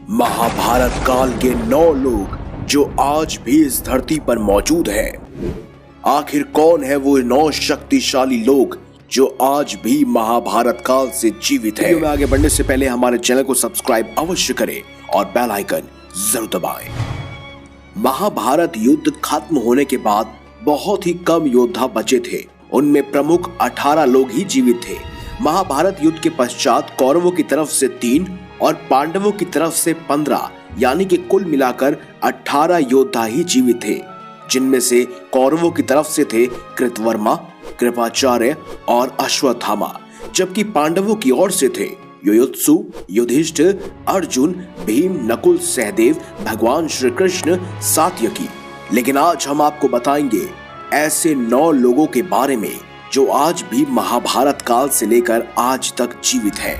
महाभारत काल के 9 लोग जो आज भी इस धरती पर मौजूद हैं। आखिर कौन है वो 9 शक्तिशाली लोग जो आज भी महाभारत काल से जीवित हैं? वीडियो में आगे बढ़ने से पहले हमारे चैनल को सब्सक्राइब अवश्य करें और बेल आइकन जरूर दबाएं। महाभारत युद्ध खत्म होने के बाद बहुत ही कम योद्धा बचे थे। उनमें प्रमुख 18 लोग ही जीवित थे। महाभारत युद्ध के पश्चात कौरवों की तरफ से 3 और पांडवों की तरफ से 15 यानी कि कुल मिलाकर 18 योद्धा ही जीवित थे, जिनमें से कौरवों की तरफ से थे कृतवर्मा, कृपाचार्य और अश्वत्थामा, जबकि पांडवों की ओर से थे युयुत्सु, युधिष्ठिर, अर्जुन, भीम, नकुल, सहदेव, भगवान श्री कृष्ण, सात्यकी। लेकिन आज हम आपको बताएंगे ऐसे 9 लोगों के बारे में जो आज भी महाभारत काल से लेकर आज तक जीवित है।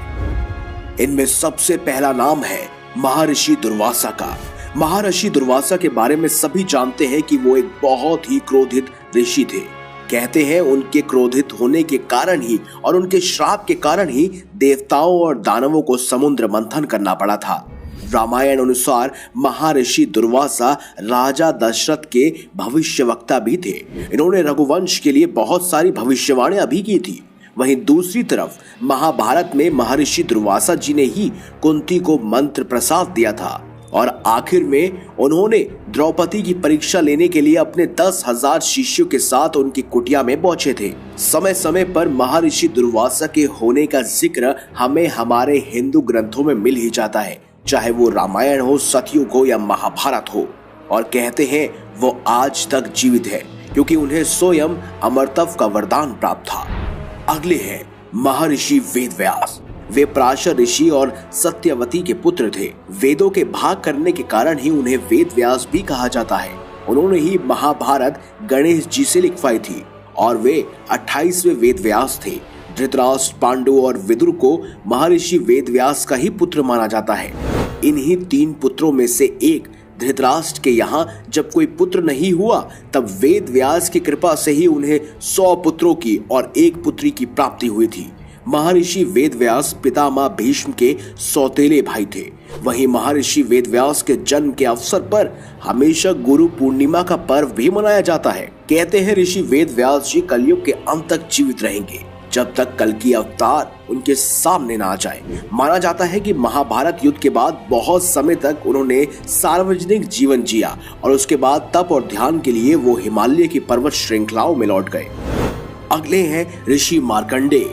इनमें सबसे पहला नाम है महर्षि दुर्वासा का। महर्षि दुर्वासा के बारे में सभी जानते हैं कि वो एक बहुत ही क्रोधित ऋषि थे। कहते हैं उनके क्रोधित होने के कारण ही और उनके श्राप के कारण ही देवताओं और दानवों को समुद्र मंथन करना पड़ा था। रामायण अनुसार महर्षि दुर्वासा राजा दशरथ के भविष्यवक्ता भी थे। इन्होंने रघुवंश के लिए बहुत सारी भविष्यवाणियां भी की थी। वहीं दूसरी तरफ महाभारत में महर्षि दुर्वासा जी ने ही कुंती को मंत्र प्रसाद दिया था और आखिर में उन्होंने द्रौपदी की परीक्षा लेने के लिए अपने 10,000 शिष्यों के साथ उनकी कुटिया में पहुंचे थे। समय समय पर महर्षि दुर्वासा के होने का जिक्र हमें हमारे हिंदू ग्रंथों में मिल ही जाता है, चाहे वो रामायण हो, सतयुग हो या महाभारत हो। और कहते हैं वो आज तक जीवित है क्योंकि उन्हें स्वयं अमरत्व का वरदान प्राप्त था। अगले हैं महर्षि वेदव्यास। वे पराशर ऋषि और सत्यवती के पुत्र थे। वेदों के भाग करने के कारण ही उन्हें वेदव्यास भी कहा जाता है। उन्होंने ही महाभारत गणेश जी से लिखवाई थी और वे 28वें वेदव्यास थे। धृतराष्ट्र, पांडु और विदुर को महर्षि वेदव्यास का ही पुत्र माना जाता है। इन्हीं 3 पुत्रों में से एक धृतराष्ट्र के यहाँ जब कोई पुत्र नहीं हुआ तब वेद व्यास की कृपा से ही उन्हें 100 पुत्रों की और 1 पुत्री की प्राप्ति हुई थी। महर्षि वेदव्यास पितामह भीष्म के सौतेले भाई थे। वहीं महर्षि वेदव्यास के जन्म के अवसर पर हमेशा गुरु पूर्णिमा का पर्व भी मनाया जाता है। कहते हैं ऋषि वेदव्यास जी कलयुग के अंत तक जीवित रहेंगे जब तक कल की अवतार उनके सामने ना आ जाए। माना जाता है कि महाभारत युद्ध के बाद बहुत समय तक उन्होंने सार्वजनिक जीवन जिया और उसके बाद तप और ध्यान के लिए वो हिमालय की पर्वत श्रृंखलाओं में लौट गए। अगले हैं ऋषि मार्कंडेय।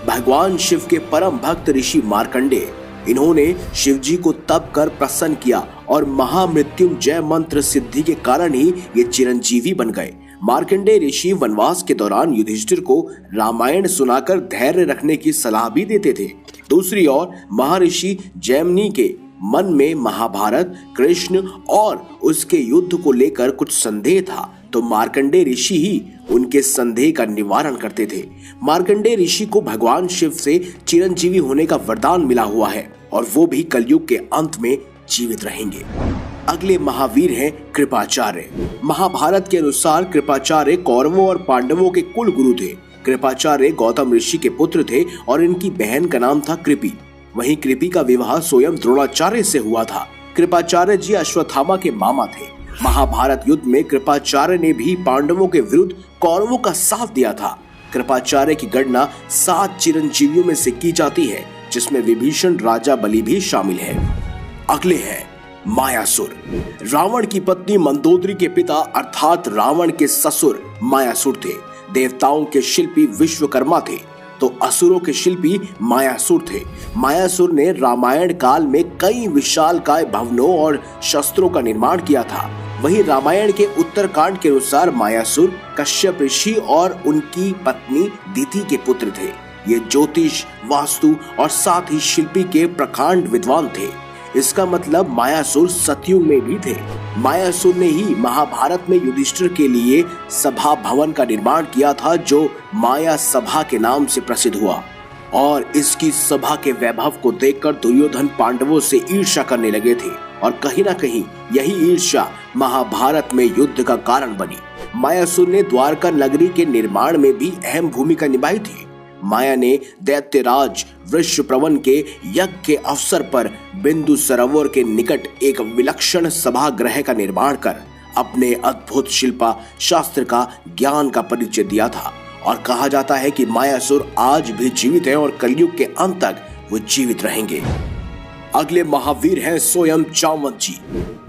भगवान शिव के परम भक्त ऋषि मार्कंडेय। इन्होंने शिव जी को तप कर प्रसन्न किया और महामृत्युंजय मंत्र सिद्धि के कारण ही ये चिरंजीवी बन गए। मार्कंडेय ऋषि वनवास के दौरान युधिष्ठिर को रामायण सुनाकर धैर्य रखने की सलाह भी देते थे। दूसरी ओर महर्षि जैमिनी के मन में महाभारत, कृष्ण और उसके युद्ध को लेकर कुछ संदेह था, तो मार्कंडेय ऋषि ही उनके संदेह का निवारण करते थे। मार्कंडेय ऋषि को भगवान शिव से चिरंजीवी होने का वरदान मिला हुआ है और वो भी कलयुग के अंत में जीवित रहेंगे। अगले महावीर हैं कृपाचार्य। महाभारत के अनुसार कृपाचार्य कौरवों और पांडवों के कुल गुरु थे। कृपाचार्य गौतम ऋषि के पुत्र थे और इनकी बहन का नाम था कृपि। वहीं कृपि का विवाह स्वयं द्रोणाचार्य से हुआ था। कृपाचार्य जी अश्वत्थामा के मामा थे। महाभारत युद्ध में कृपाचार्य ने भी पांडवों के विरुद्ध कौरवों का साथ दिया था। कृपाचार्य की गणना 7 चिरंजीवियों में से की जाती है, जिसमें विभीषण, राजा बलि भी शामिल है। अगले हैं मायासुर। रावण की पत्नी मंदोदरी के पिता अर्थात रावण के ससुर मायासुर थे। देवताओं के शिल्पी विश्वकर्मा थे तो असुरों के शिल्पी मायासुर थे। मायासुर ने रामायण काल में कई विशालकाय भवनों और शस्त्रों का निर्माण किया था। वहीं रामायण के उत्तरकांड के अनुसार मायासुर कश्यप ऋषि और उनकी पत्नी दिति के पुत्र थे। ये ज्योतिष, वास्तु और साथ ही शिल्पी के प्रकांड विद्वान थे। इसका मतलब मायासुर सतयुग में भी थे। मायासुर ने ही महाभारत में युधिष्ठिर के लिए सभा भवन का निर्माण किया था, जो माया सभा के नाम से प्रसिद्ध हुआ। और इसकी सभा के वैभव को देखकर दुर्योधन पांडवों से ईर्ष्या करने लगे थे और कहीं ना कहीं यही ईर्ष्या महाभारत में युद्ध का कारण बनी। मायासुर ने द्वारका नगरी के निर्माण में भी अहम भूमिका निभाई थी। माया ने दैत्यराज वृषप्रवन के यज्ञ के अवसर पर बिंदु सरोवर के निकट एक विलक्षण सभागृह का निर्माण कर अपने अद्भुत शिल्पा शास्त्र का ज्ञान का परिचय दिया था। और कहा जाता है कि मायासुर आज भी जीवित है और कलयुग के अंत तक वो जीवित रहेंगे। अगले महावीर हैं स्वयं जामवंत जी।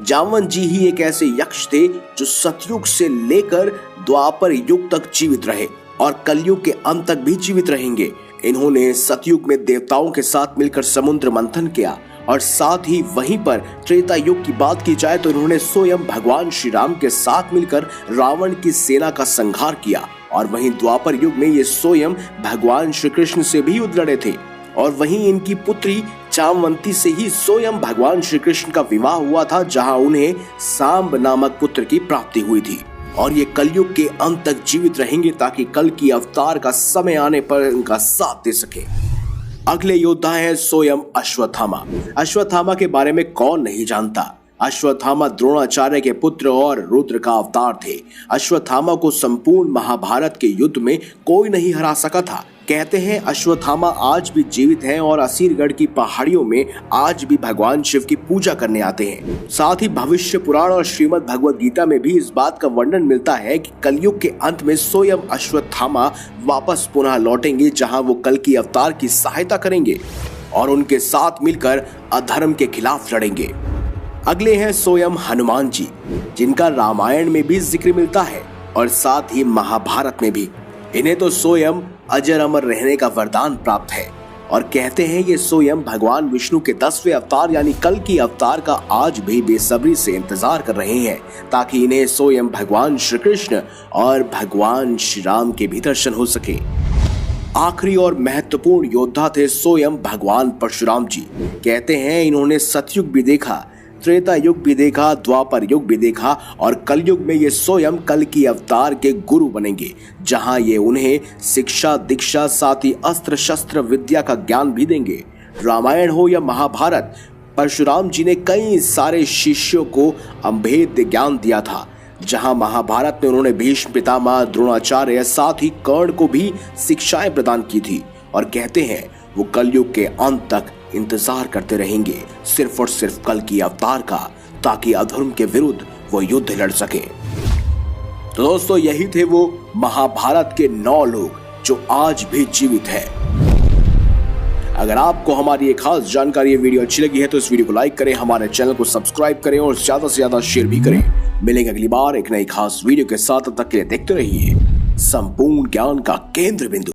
जामवंत जी ही एक ऐसे यक्ष थे जो सतयुग से लेकर द्वापर युग तक जीवित रहे और कलयुग के अंत तक भी जीवित रहेंगे। इन्होंने सतयुग में देवताओं के साथ मिलकर समुद्र मंथन किया और साथ ही वहीं पर त्रेता युग की बात की जाए तो इन्होंने स्वयं भगवान श्री राम के साथ मिलकर रावण की सेना का संहार किया। और वहीं द्वापर युग में ये स्वयं भगवान श्री कृष्ण से भी युद्ध लड़े थे और वहीं इनकी पुत्री जामवंती से ही स्वयं भगवान श्री कृष्ण का विवाह हुआ था, जहां उन्हें सांब नामक पुत्र की प्राप्ति हुई थी। और ये कलयुग के अंत तक जीवित रहेंगे ताकि कल की अवतार का समय आने पर इनका साथ दे सके। अगले योद्धा है स्वयं अश्वत्थामा। अश्वत्थामा के बारे में कौन नहीं जानता। अश्वत्थामा द्रोणाचार्य के पुत्र और रुद्र का अवतार थे। अश्वत्थामा को संपूर्ण महाभारत के युद्ध में कोई नहीं हरा सका था। कहते हैं अश्वत्थामा आज भी जीवित हैं और असीरगढ़ की पहाड़ियों में आज भी भगवान शिव की पूजा करने आते हैं। साथ ही भविष्य पुराण और श्रीमद् भगवद गीता में भी इस बात का वर्णन मिलता है कि कलयुग के अंत में स्वयं अश्वत्थामा वापस पुनः लौटेंगे, जहां वो कल की अवतार की सहायता करेंगे और उनके साथ मिलकर अधर्म के खिलाफ लड़ेंगे। अगले हैं स्वयं हनुमान जी, जिनका रामायण में भी जिक्र मिलता है और साथ ही महाभारत में भी। इन्हें तो स्वयं अजर अमर रहने का वरदान प्राप्त है और कहते हैं ये स्वयं भगवान विष्णु के 10वें अवतार यानी कल की अवतार का आज भी बेसब्री से इंतजार कर रहे हैं ताकि इन्हें स्वयं भगवान श्री कृष्ण और भगवान श्री राम के भी दर्शन हो सके। आखिरी और महत्वपूर्ण योद्धा थे स्वयं भगवान परशुराम जी। कहते हैं इन्होंने सतयुग भी देखा, त्रेता युग भी देखा, द्वापर युग भी देखा और कलयुग में ये स्वयं कल की अवतार के गुरु बनेंगे, जहां ये उन्हें शिक्षा दीक्षा साथ ही अस्त्र शस्त्र विद्या का ज्ञान भी देंगे। रामायण हो या महाभारत, परशुराम जी ने कई सारे शिष्यों को अभेद्य ज्ञान दिया था। जहां महाभारत में उन्होंने भीष्म पितामह, द्रोणाचार्य साथ ही कर्ण को भी शिक्षाएं प्रदान की थी और कहते हैं वो कलयुग के अंत तक इंतजार करते रहेंगे सिर्फ और सिर्फ कल की अवतार का, ताकि अधर्म के विरुद्ध वो युद्ध लड़ सके। तो दोस्तों यही थे वो महाभारत के 9 लोग जो आज भी जीवित हैं। अगर आपको हमारी ये खास जानकारी, ये वीडियो अच्छी लगी है तो इस वीडियो को लाइक करें, हमारे चैनल को सब्सक्राइब करें और ज्यादा से ज्यादा शेयर भी करें। मिलेंगे अगली बार एक नई खास वीडियो के साथ, तब तक के लिए देखते रहिए संपूर्ण ज्ञान का केंद्र बिंदु।